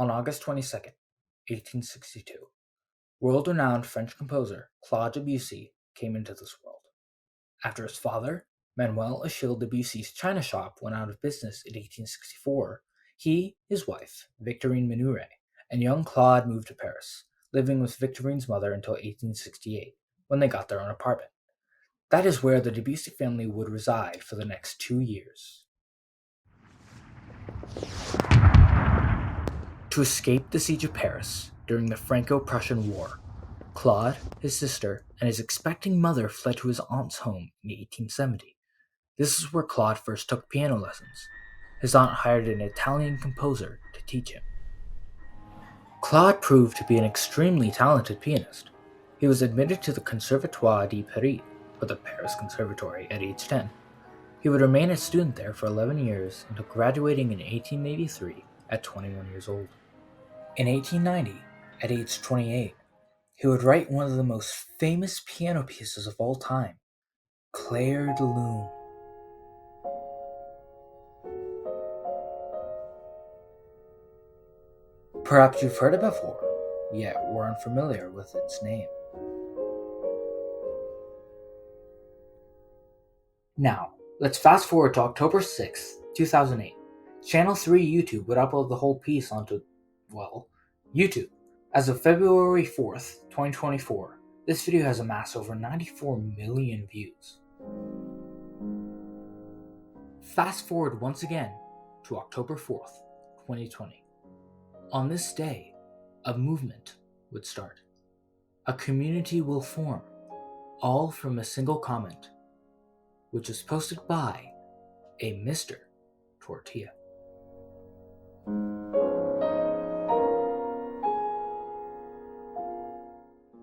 On August 22nd, 1862, world-renowned French composer Claude Debussy came into this world. After his father, Manuel Achille Debussy's china shop went out of business in 1864, he, his wife, Victorine Menuret, and young Claude moved to Paris, living with Victorine's mother until 1868, when they got their own apartment. That is where the Debussy family would reside for the next 2 years. To escape the siege of Paris during the Franco-Prussian War, Claude, his sister, and his expecting mother fled to his aunt's home in 1870. This is where Claude first took piano lessons. His aunt hired an Italian composer to teach him. Claude proved to be an extremely talented pianist. He was admitted to the Conservatoire de Paris, or the Paris Conservatory, at age 10. He would remain a student there for 11 years until graduating in 1883 at 21 years old. In 1890, at age 28, he would write one of the most famous piano pieces of all time, Clair de Lune. Perhaps you've heard it before, yet were unfamiliar with its name. Now, let's fast forward to October 6th, 2008. Channel 3 YouTube would upload the whole piece onto, YouTube. As of February 4th, 2024, this video has amassed over 94 million views. Fast forward once again to October 4th, 2020. On this day, a movement would start. A community will form, all from a single comment, which is posted by a Mr. Tortilla.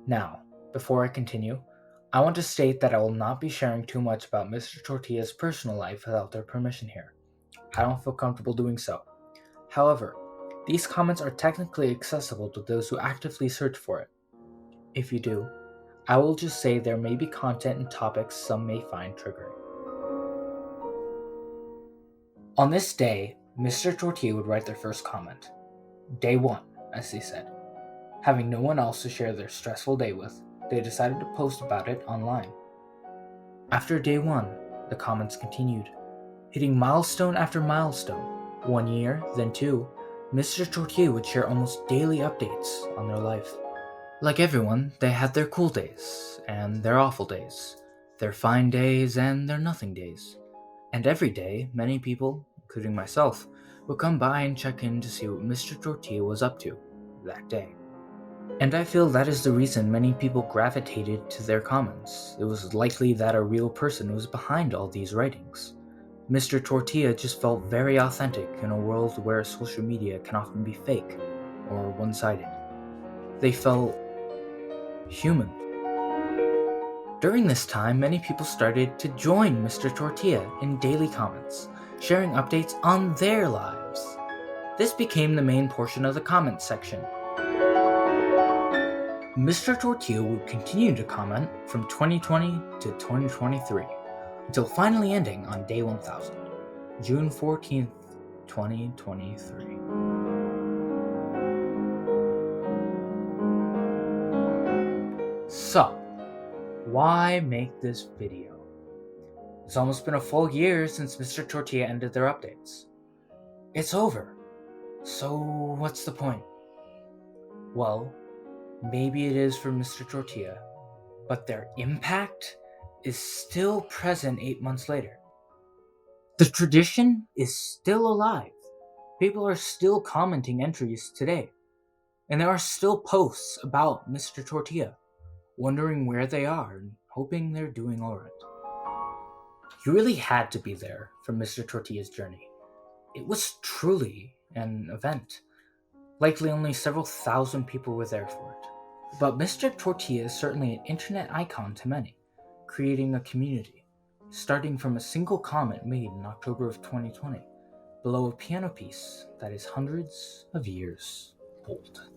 Now, before I continue, I want to state that I will not be sharing too much about Mr. Tortilla's personal life without their permission here. I don't feel comfortable doing so. However, these comments are technically accessible to those who actively search for it. If you do, I will just say there may be content and topics some may find triggering. On this day, Mr. Tortilla would write their first comment. Day 1, as they said. Having no one else to share their stressful day with, they decided to post about it online. After day 1, the comments continued, hitting milestone after milestone. 1 year, then 2, Mr. Tortilla would share almost daily updates on their life. Like everyone, they had their cool days, and their awful days, their fine days, and their nothing days. And every day, many people, including myself, would come by and check in to see what Mr. Tortilla was up to that day. And I feel that is the reason many people gravitated to their comments. It was likely that a real person was behind all these writings. Mr. Tortilla just felt very authentic in a world where social media can often be fake or one-sided. They felt human. During this time, many people started to join Mr. Tortilla in daily comments, sharing updates on their lives. This became the main portion of the comments section. Mr. Tortilla would continue to comment from 2020 to 2023, until finally ending on day 1000, June 14th, 2023. So, why make this video? It's almost been a full year since Mr. Tortilla ended their updates. It's over. So, what's the point? Well, maybe it is for Mr. Tortilla, but their impact is still present 8 months later. The tradition is still alive. People are still commenting entries today. And there are still posts about Mr. Tortilla, wondering where they are and hoping they're doing alright. You really had to be there for Mr. Tortilla's journey. It was truly an event. Likely only several thousand people were there for it. But Mr. Tortilla is certainly an internet icon to many, creating a community, starting from a single comment made in October of 2020, below a piano piece that is hundreds of years old.